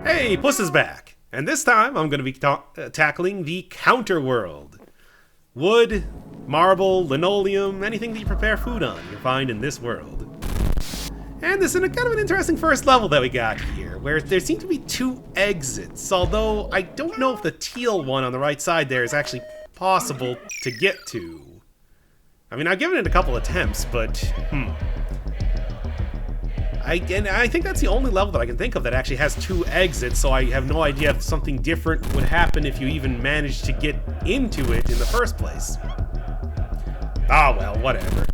Hey, Puss is back! And this time I'm going to be tackling the Counterworld. Wood, marble, linoleum, anything that you prepare food on you'll find in this world. And this is kind of an interesting first level that we got here, where there seem to be two exits, although I don't know if the teal one on the right side there is actually possible to get to. I mean, I've given it a couple attempts, but I think that's the only level that I can think of that actually has two exits, so I have no idea if something different would happen if you even managed to get into it in the first place. Ah, well, whatever.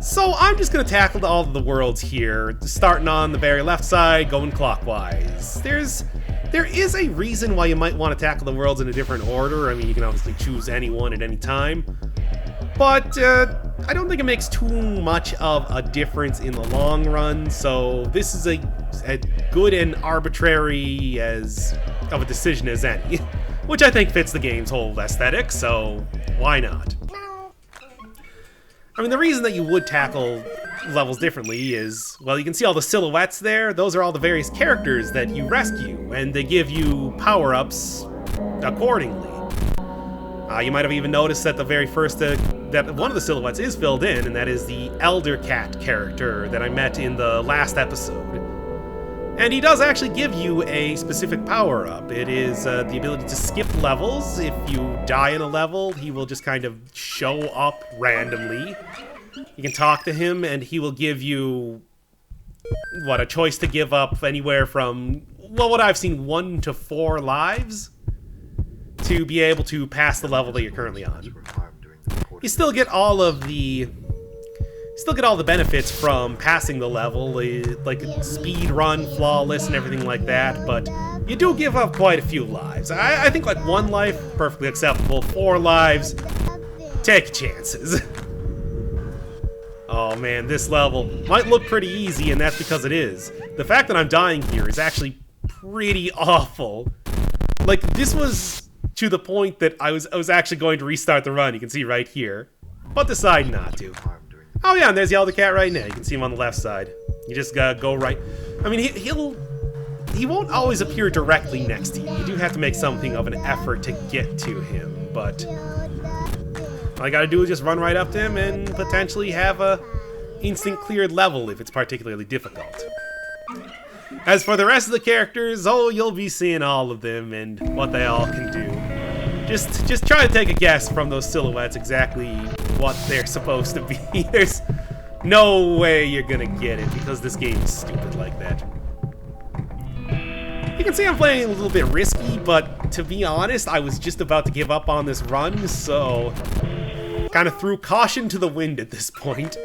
So I'm just going to tackle all of the worlds here, starting on the very left side, going clockwise. There is a reason why you might want to tackle the worlds in a different order. I mean, you can obviously choose any one at any time. But I don't think it makes too much of a difference in the long run, so this is a good and arbitrary of a decision as any, which I think fits the game's whole aesthetic, so why not? I mean, the reason that you would tackle levels differently is, well, you can see all the silhouettes there. Those are all the various characters that you rescue, and they give you power-ups accordingly. You might have even noticed that the very first, that one of the silhouettes is filled in, and that is the Elder Cat character that I met in the last episode. And he does actually give you a specific power-up. It is the ability to skip levels. If you die in a level, he will just kind of show up randomly. You can talk to him, and he will give you, a choice to give up anywhere from, well, what I've seen, 1 to 4 lives to be able to pass the level that you're currently on. You still get all of the benefits from passing the level, like speed run, flawless, and everything like that, but you do give up quite a few lives. I think like 1 life, perfectly acceptable. 4 lives, take chances. Oh man, this level might look pretty easy, and that's because it is. The fact that I'm dying here is actually pretty awful. Like, this was to the point that I was actually going to restart the run, you can see right here, but decided not to. Oh yeah, and there's the Elder Cat right now. You can see him on the left side. You just gotta go right. I mean, he won't always appear directly next to you. You do have to make something of an effort to get to him, but all I gotta do is just run right up to him and potentially have a instant cleared level if it's particularly difficult. As for the rest of the characters, oh, you'll be seeing all of them and what they all can do. Just try to take a guess from those silhouettes exactly what they're supposed to be. There's no way you're gonna get it because this game is stupid like that. You can see I'm playing a little bit risky, but to be honest, I was just about to give up on this run, so kind of threw caution to the wind at this point.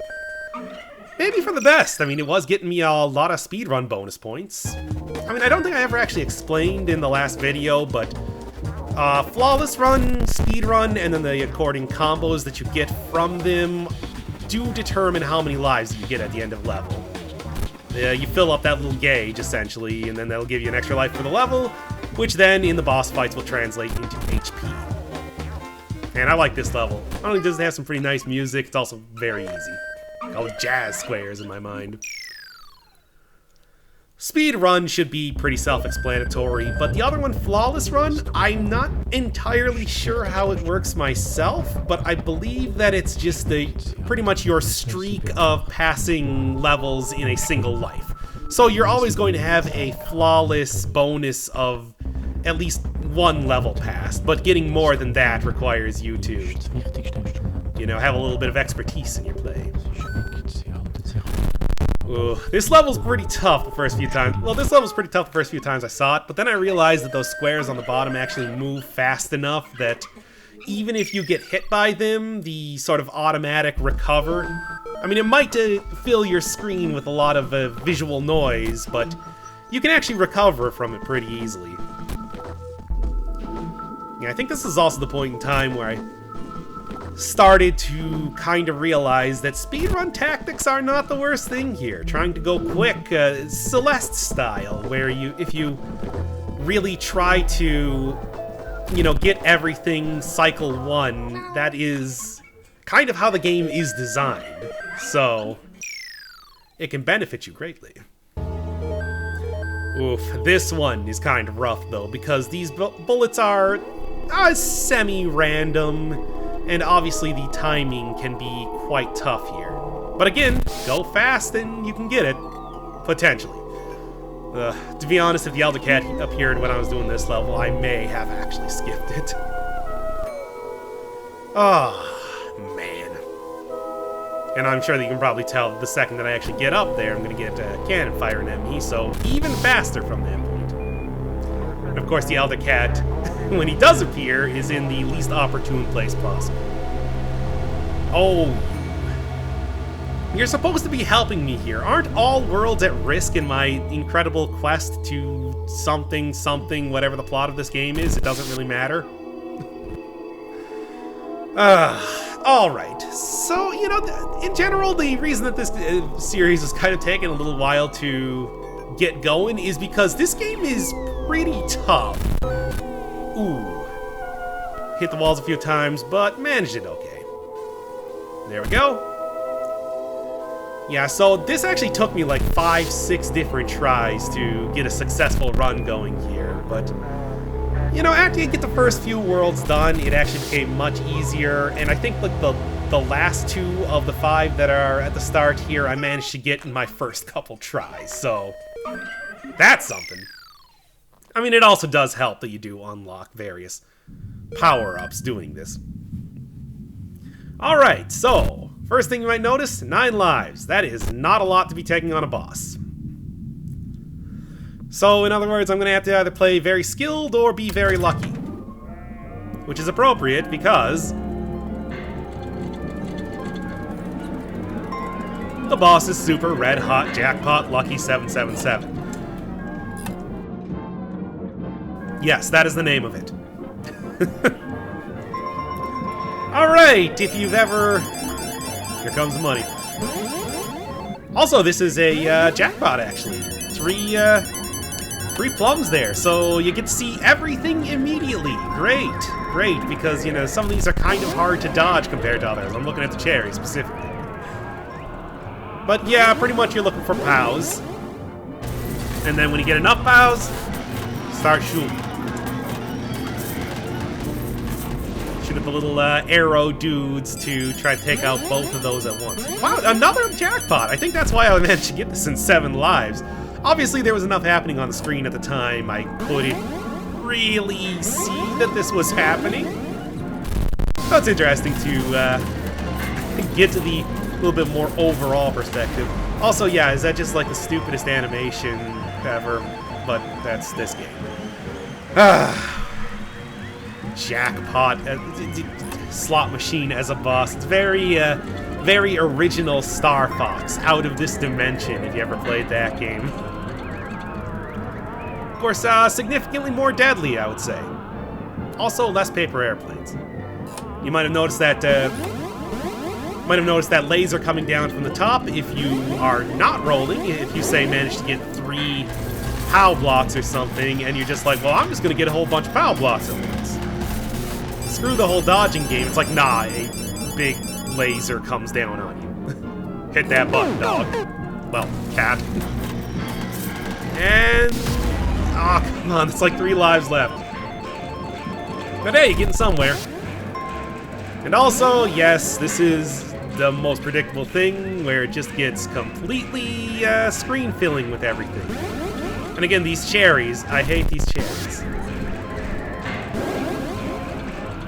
Maybe for the best. I mean, it was getting me a lot of speedrun bonus points. I mean, I don't think I ever actually explained in the last video, but flawless run, speedrun, and then the according combos that you get from them do determine how many lives you get at the end of level. You fill up that little gauge, essentially, and then that'll give you an extra life for the level, which then in the boss fights will translate into HP. And I like this level. Not only does it have some pretty nice music, it's also very easy. Oh, jazz squares in my mind. Speed run should be pretty self-explanatory, but the other one, flawless run, I'm not entirely sure how it works myself, but I believe that it's just pretty much your streak of passing levels in a single life. So you're always going to have a flawless bonus of at least 1 level passed, but getting more than that requires you to, have a little bit of expertise in your play. Ooh, this level's pretty tough the first few times. Well, this level's pretty tough the first few times I saw it, but then I realized that those squares on the bottom actually move fast enough that even if you get hit by them, the sort of automatic recover... I mean, it might fill your screen with a lot of visual noise, but you can actually recover from it pretty easily. Yeah, I think this is also the point in time where I started to kind of realize that speedrun tactics are not the worst thing here. Trying to go quick, Celeste style, where if you really try to, get everything cycle 1, that is kind of how the game is designed. So, it can benefit you greatly. Oof, this one is kind of rough though, because these bullets are semi-random, and obviously the timing can be quite tough here. But again, go fast and you can get it, potentially. To be honest, if the Elder Cat appeared when I was doing this level, I may have actually skipped it. Oh, man. And I'm sure that you can probably tell the second that I actually get up there, I'm going to get cannon firing at me, so even faster from that point. And of course, the Elder Cat, when he does appear, is in the least opportune place possible. Oh, you're supposed to be helping me here. Aren't all worlds at risk in my incredible quest to something, whatever the plot of this game is? It doesn't really matter. Alright. So, you know, in general, the reason that this series is kind of taking a little while to get going is because this game is pretty tough. Ooh. Hit the walls a few times, but managed it okay. There we go. Yeah, so this actually took me like 5-6 different tries to get a successful run going here, but you know, after you get the first few worlds done, it actually became much easier, and I think like the last 2 of the 5 that are at the start here, I managed to get in my first couple tries, so that's something. I mean, it also does help that you do unlock various power-ups doing this. Alright, so first thing you might notice, 9 lives. That is not a lot to be taking on a boss. So, in other words, I'm going to have to either play very skilled or be very lucky. Which is appropriate because the boss is Super Red Hot Jackpot Lucky 777. Yes, that is the name of it. Alright, if you've ever... Here comes the money. Also, this is a jackpot, actually. Three plums there, so you get to see everything immediately. Great, great, because, you know, some of these are kind of hard to dodge compared to others. I'm looking at the cherry, specifically. But yeah, pretty much you're looking for POWs. And then when you get enough POWs, start shooting. Shoot at the little arrow dudes to try to take out both of those at once. Wow, another jackpot! I think that's why I managed to get this in 7 lives. Obviously, there was enough happening on the screen at the time, I couldn't really see that this was happening. So it's interesting to get to the little bit more overall perspective. Also, yeah, is that just like the stupidest animation ever? But that's this game. Jackpot, slot machine as a boss. It's very, very original Star Fox, out of this dimension, if you ever played that game. Of course, significantly more deadly, I would say. Also, less paper airplanes. You might have noticed that, laser coming down from the top if you are not rolling. If you, say, manage to get 3 POW blocks or something, and you're just like, well, I'm just gonna get a whole bunch of POW blocks at once. Screw the whole dodging game. It's like, nah, a big laser comes down on you. Hit that button, dog. Well, cat. And... ah, oh, come on, it's like 3 lives left. But hey, getting somewhere. And also, yes, this is the most predictable thing, where it just gets completely screen-filling with everything. And again, these cherries, I hate these cherries.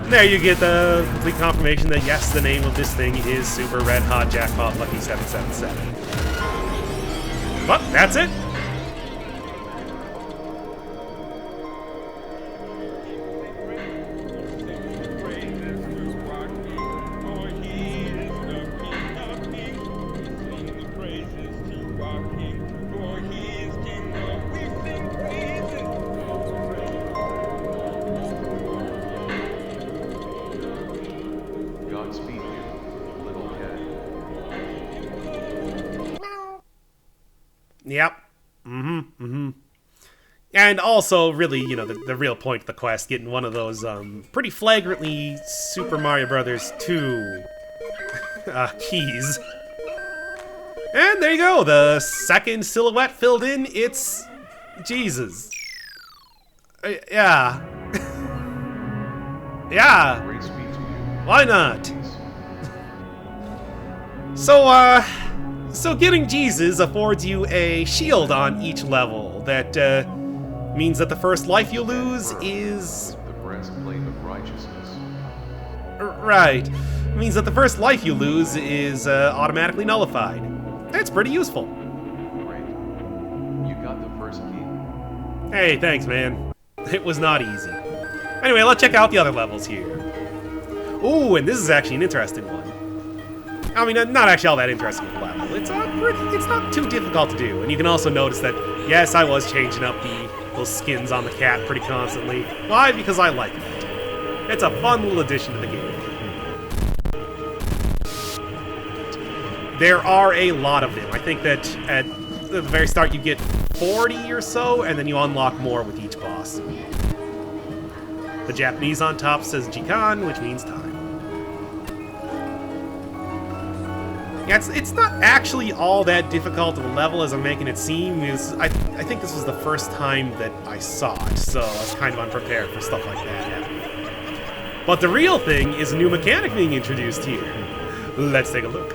And there you get the complete confirmation that yes, the name of this thing is Super Red Hot Jackpot Lucky 777. But that's it. Yep. And also, really, you know, the real point of the quest, getting one of those pretty flagrantly Super Mario Brothers 2 keys. And there you go, the second silhouette filled in. It's Jesus. Yeah. Yeah. Great speed to you. Why not? So getting Jesus affords you a shield on each level that means that the first life you lose is... The breastplate of righteousness. Right. It means that the first life you lose is automatically nullified. That's pretty useful. Great. You got the first key. Hey, thanks, man. It was not easy. Anyway, let's check out the other levels here. Ooh, and this is actually an interesting one. I mean, not actually all that interesting of a level. It's not too difficult to do, and you can also notice that, yes, I was changing up those skins on the cat pretty constantly. Why? Because I like it. It's a fun little addition to the game. There are a lot of them. I think that at the very start you get 40 or so, and then you unlock more with each boss. The Japanese on top says Jikan, which means time. Yeah, it's not actually all that difficult of a level as I'm making it seem. I think this was the first time that I saw it, so I was kind of unprepared for stuff like that happening. But the real thing is a new mechanic being introduced here. Let's take a look.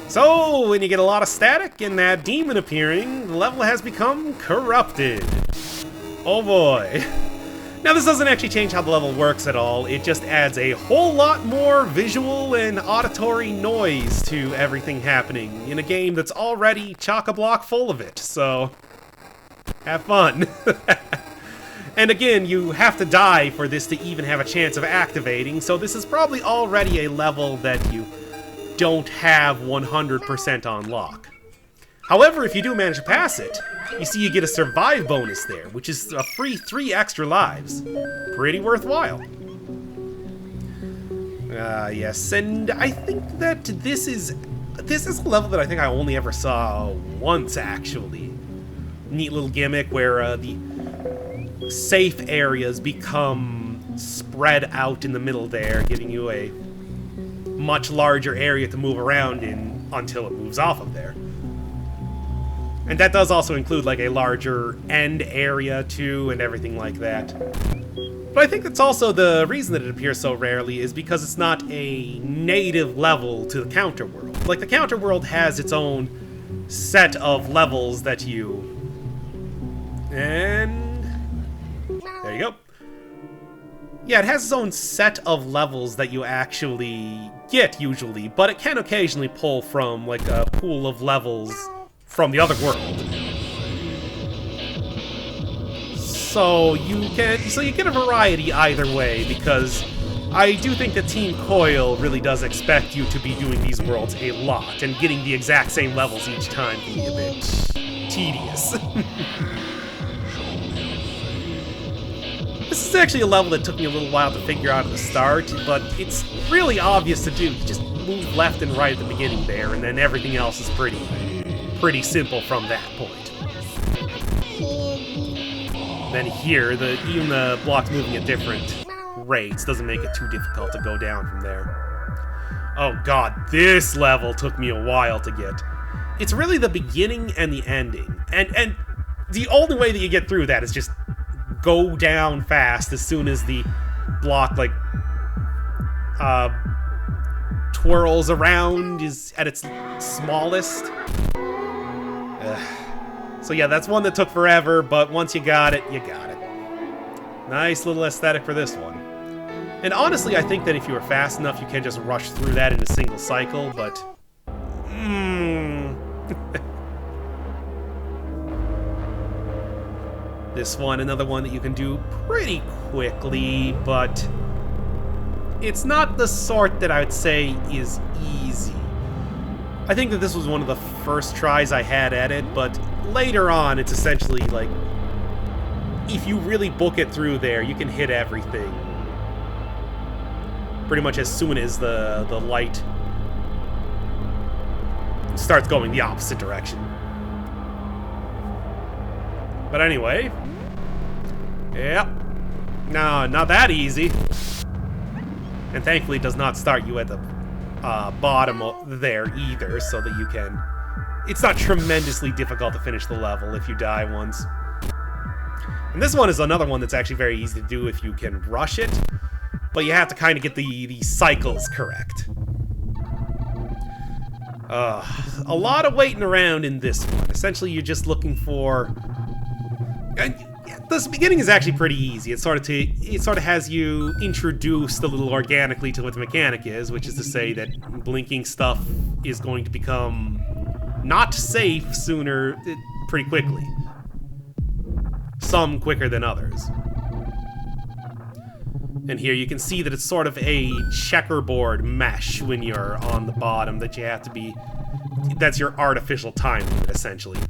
So, when you get a lot of static and that demon appearing, the level has become corrupted. Oh boy. Now, this doesn't actually change how the level works at all. It just adds a whole lot more visual and auditory noise to everything happening in a game that's already chock-a-block full of it, so have fun. And again, you have to die for this to even have a chance of activating, so this is probably already a level that you don't have 100% on lock. However, if you do manage to pass it, you see you get a survive bonus there, which is a free 3 extra lives. Pretty worthwhile. Yes, and I think that this is a level that I think I only ever saw once, actually. Neat little gimmick where the safe areas become spread out in the middle there, giving you a much larger area to move around in until it moves off of there. And that does also include like a larger end area too and everything like that. But I think that's also the reason that it appears so rarely is because it's not a native level to the Counterworld. Like the Counterworld has its own set of levels that you... And... there you go. Yeah, it has its own set of levels that you actually get, usually, but it can occasionally pull from, like, a pool of levels from the other world. So you get a variety either way, because I do think that Team Coil really does expect you to be doing these worlds a lot, and getting the exact same levels each time can be a bit tedious. This is actually a level that took me a little while to figure out at the start, but it's really obvious to do. You just move left and right at the beginning there, and then everything else is pretty simple from that point. Then here, even the blocks moving at different rates doesn't make it too difficult to go down from there. Oh god, this level took me a while to get. It's really the beginning and the ending, and the only way that you get through that is just go down fast as soon as the block, like, twirls around, is at its smallest. So yeah, that's one that took forever, but once you got it, you got it. Nice little aesthetic for this one. And honestly, I think that if you were fast enough, you can just rush through that in a single cycle, but... This one, another one that you can do pretty quickly, but it's not the sort that I would say is easy. I think that this was one of the first tries I had at it, but later on it's essentially like, if you really book it through there, you can hit everything. Pretty much as soon as the light starts going the opposite direction. But anyway, yep, no, not that easy. And thankfully it does not start you at the bottom there either, so that you can... It's not tremendously difficult to finish the level if you die once. And this one is another one that's actually very easy to do if you can rush it, but you have to kind of get the cycles correct. A lot of waiting around in this one. Essentially, you're just looking for... This beginning is actually pretty easy. It sort of has you introduced a little organically to what the mechanic is, which is to say that blinking stuff is going to become not safe pretty quickly. Some quicker than others. And here you can see that it's sort of a checkerboard mesh when you're on the bottom that you have to be... That's your artificial time limit, essentially.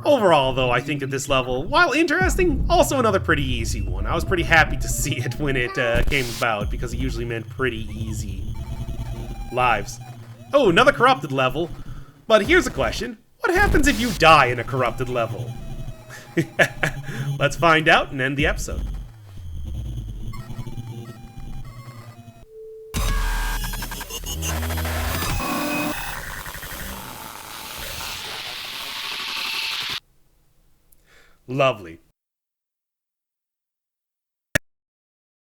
Overall, though, I think that this level, while interesting, also another pretty easy one. I was pretty happy to see it when it came about, because it usually meant pretty easy lives. Oh, another corrupted level. But here's a question. What happens if you die in a corrupted level? Let's find out and end the episode. Lovely.